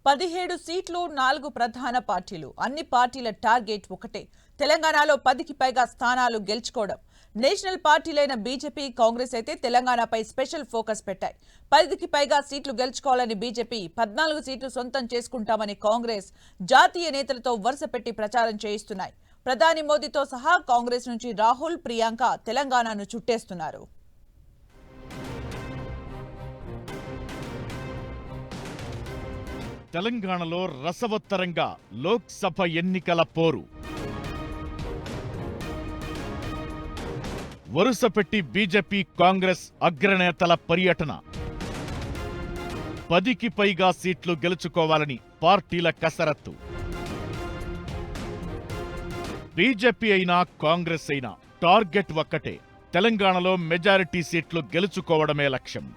17 సీట్లు 4 ప్రధాన పార్టీలు. అన్ని పార్టీల టార్గెట్ ఒకటే. తెలంగాణలో 10కి పైగా స్థానాలు గెలుచుకోవడం. నేషనల్ పార్టీలైన బీజేపీ, కాంగ్రెస్ అయితే తెలంగాణపై స్పెషల్ ఫోకస్ పెట్టాయి. 10కి పైగా సీట్లు గెలుచుకోవాలని బీజేపీ, 14 సీట్లు సొంతం చేసుకుంటామని కాంగ్రెస్ జాతీయ నేతలతో వరుసపెట్టి ప్రచారం చేయిస్తున్నాయి. ప్రధాని మోదీతో సహా కాంగ్రెస్ నుంచి రాహుల్, ప్రియాంక తెలంగాణను చుట్టేస్తున్నారు. తెలంగాణలో రసవత్తరంగా లోక్సభ ఎన్నికల పోరు. వరుసపెట్టి బీజేపీ, కాంగ్రెస్ అగ్రనేతల పర్యటన. 10కి పైగా సీట్లు గెలుచుకోవాలని పార్టీల కసరత్తు. బీజేపీ అయినా కాంగ్రెస్ అయినా టార్గెట్ ఒక్కటే. తెలంగాణలో మెజారిటీ సీట్లు గెలుచుకోవడమే లక్ష్యం.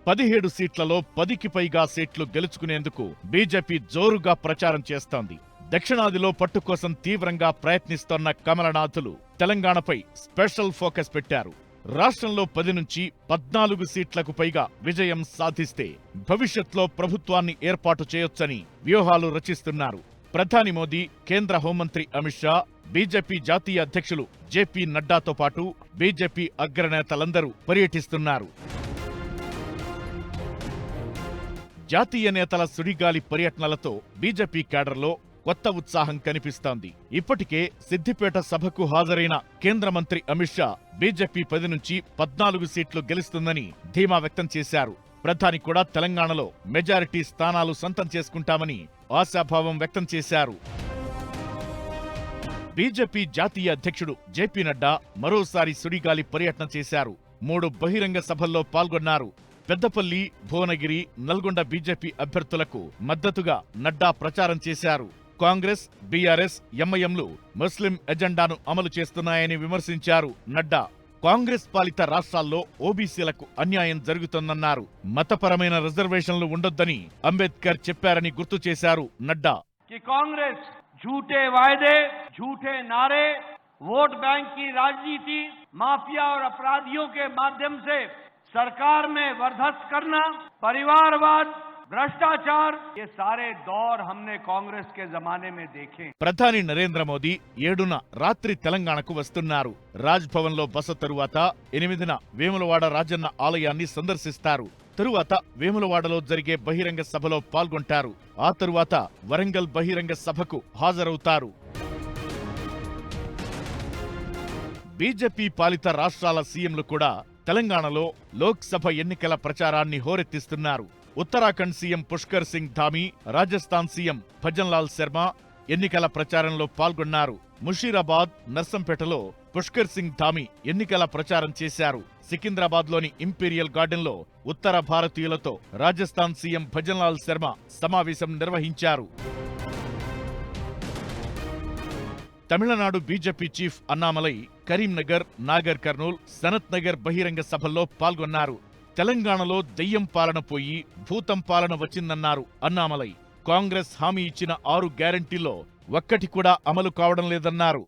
17 సీట్లలో 10కి పైగా సీట్లు గెలుచుకునేందుకు బీజేపీ జోరుగా ప్రచారం చేస్తోంది. దక్షిణాదిలో పట్టు కోసం తీవ్రంగా ప్రయత్నిస్తోన్న కమలనాథులు తెలంగాణపై స్పెషల్ ఫోకస్ పెట్టారు. రాష్ట్రంలో 10 నుంచి 14 సీట్లకు పైగా విజయం సాధిస్తే భవిష్యత్లో ప్రభుత్వాన్ని ఏర్పాటు చేయొచ్చని వ్యూహాలు రచిస్తున్నారు. ప్రధాని మోదీ, కేంద్ర హోంమంత్రి అమిత్ షా, బీజేపీ జాతీయ అధ్యక్షులు జేపీ నడ్డాతో పాటు బీజేపీ అగ్రనేతలందరూ పర్యటిస్తున్నారు. జాతీయ నేతల సుడిగాలి పర్యటనలతో బీజేపీ కేడర్లో కొత్త ఉత్సాహం కనిపిస్తోంది. ఇప్పటికే సిద్దిపేట సభకు హాజరైన కేంద్ర మంత్రి అమిత్ షా బీజేపీ 10 నుంచి 14 సీట్లు గెలుస్తుందని ధీమా వ్యక్తం చేశారు. ప్రధాని కూడా తెలంగాణలో మెజారిటీ స్థానాలు సొంతం చేసుకుంటామని ఆశాభావం వ్యక్తం చేశారు. బీజేపీ జాతీయ అధ్యక్షుడు జేపీ నడ్డా మరోసారి సుడిగాలి పర్యటన చేశారు. 3 బహిరంగ సభల్లో పాల్గొన్నారు. పెద్దపల్లి, భువనగిరి, నల్గొండ బీజేపీ అభ్యర్థులకు మద్దతుగా నడ్డా ప్రచారం చేశారు. కాంగ్రెస్, బీఆర్ఎస్, ఎంఐఎంలు ముస్లిం ఎజెండాను అమలు చేస్తున్నాయని విమర్శించారు నడ్డా. కాంగ్రెస్ పాలిత రాష్ట్రాల్లో ఓబీసీలకు అన్యాయం జరుగుతోందన్నారు. మతపరమైన రిజర్వేషన్లు ఉండొద్దని అంబేద్కర్ చెప్పారని గుర్తు చేశారు నడ్డా. కాంగ్రెస్ झूठे वायदे, झूठे नारे, वोट बैंक की राजनीति, माफिया और अपराधियों के माध्यम से सरकार में वर्चस्व करना, परिवारवाद, भ्रष्टाचार, ये सारे दौर हमने कांग्रेस के जमाने में देखे. ప్రధాని నరేంద్ర మోదీ 7న రాత్రి తెలంగాణకు వస్తున్నారు. రాజ్ భవన్ లో బస తరువాత 8న వేములవాడ రాజన్న ఆలయాన్ని సందర్శిస్తారు. తరువాత వేములవాడలో జరిగే బహిరంగ సభలో పాల్గొంటారు. ఆ తరువాత వరంగల్ బహిరంగ సభకు హాజరవుతారు. బీజేపీ పాలిత రాష్ట్రాల సీఎంలు కూడా తెలంగాణలో లోక్సభ ఎన్నికల ప్రచారాన్ని హోరెత్తిస్తున్నారు. ఉత్తరాఖండ్ సీఎం పుష్కర్ సింగ్ ధామీ, రాజస్థాన్ సీఎం భజన్లాల్ శర్మ ఎన్నికల ప్రచారంలో పాల్గొన్నారు. ముషీరాబాద్, నర్సంపేటలో పుష్కర్ సింగ్ ధామీ ఎన్నికల ప్రచారం చేశారు. సికింద్రాబాద్లోని ఇంపీరియల్ గార్డెన్లో ఉత్తర భారతీయులతో రాజస్థాన్ సీఎం భజన్లాల్ శర్మ సమావేశం నిర్వహించారు. తమిళనాడు బీజేపీ చీఫ్ అన్నామలై కరీంనగర్, నాగర్ కర్నూల్, సనత్ నగర్ బహిరంగ సభల్లో పాల్గొన్నారు. తెలంగాణలో దెయ్యం పాలన పోయి భూతం పాలన వచ్చిందన్నారు అన్నామలై. కాంగ్రెస్ హామీ ఇచ్చిన 6 గ్యారంటీల్లో ఒక్కటి కూడా అమలు కావడం లేదన్నారు.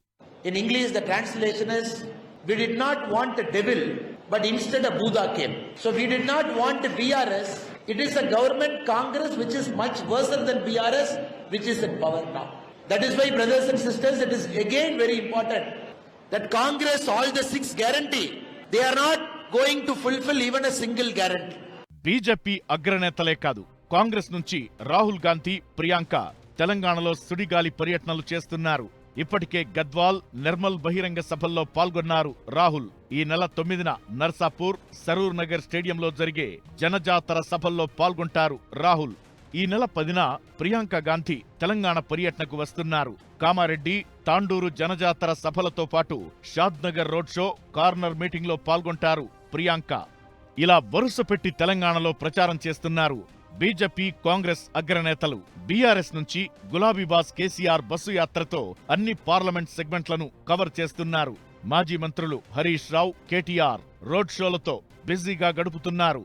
In English the translation is, we did not want the devil but instead a Buddha came. So we did not want the BRS. It is a government Congress which is much worse than BRS, which is in power now. That is why, brothers and sisters, it is again very important that Congress, all the 6 guarantee, they are not going to fulfill even a single guarantee. BJP అగ్రనేతలే కాదు, కాంగ్రెస్ నుంచి రాహుల్ గాంధీ, ప్రియాంక తెలంగాణలో సుడిగాలి పర్యటనలు చేస్తున్నారు. ఇప్పటికే గద్వాల్, నిర్మల్ బహిరంగ సభల్లో పాల్గొన్నారు రాహుల్. ఈ నెల 9న నర్సాపూర్, సరూర్ నగర్ స్టేడియంలో జరిగే జనజాతర సభల్లో పాల్గొంటారు రాహుల్. ఈ నెల 10న ప్రియాంక గాంధీ తెలంగాణ పర్యటనకు వస్తున్నారు. కామారెడ్డి, తాండూరు జనజాతర సభలతో పాటు షాద్ నగర్ రోడ్ షో, కార్నర్ మీటింగ్లో పాల్గొంటారు ప్రియాంక. ఇలా వరుసపెట్టి తెలంగాణలో ప్రచారం చేస్తున్నారు బీజేపీ, కాంగ్రెస్ అగ్రనేతలు. బీఆర్ఎస్ నుంచి గులాబీబాస్ కేసీఆర్ బస్సు యాత్రతో అన్ని పార్లమెంట్ సెగ్మెంట్లను కవర్ చేస్తున్నారు. మాజీ మంత్రులు హరీష్ రావు, కేటీఆర్ రోడ్ షోలతో బిజీగా గడుపుతున్నారు.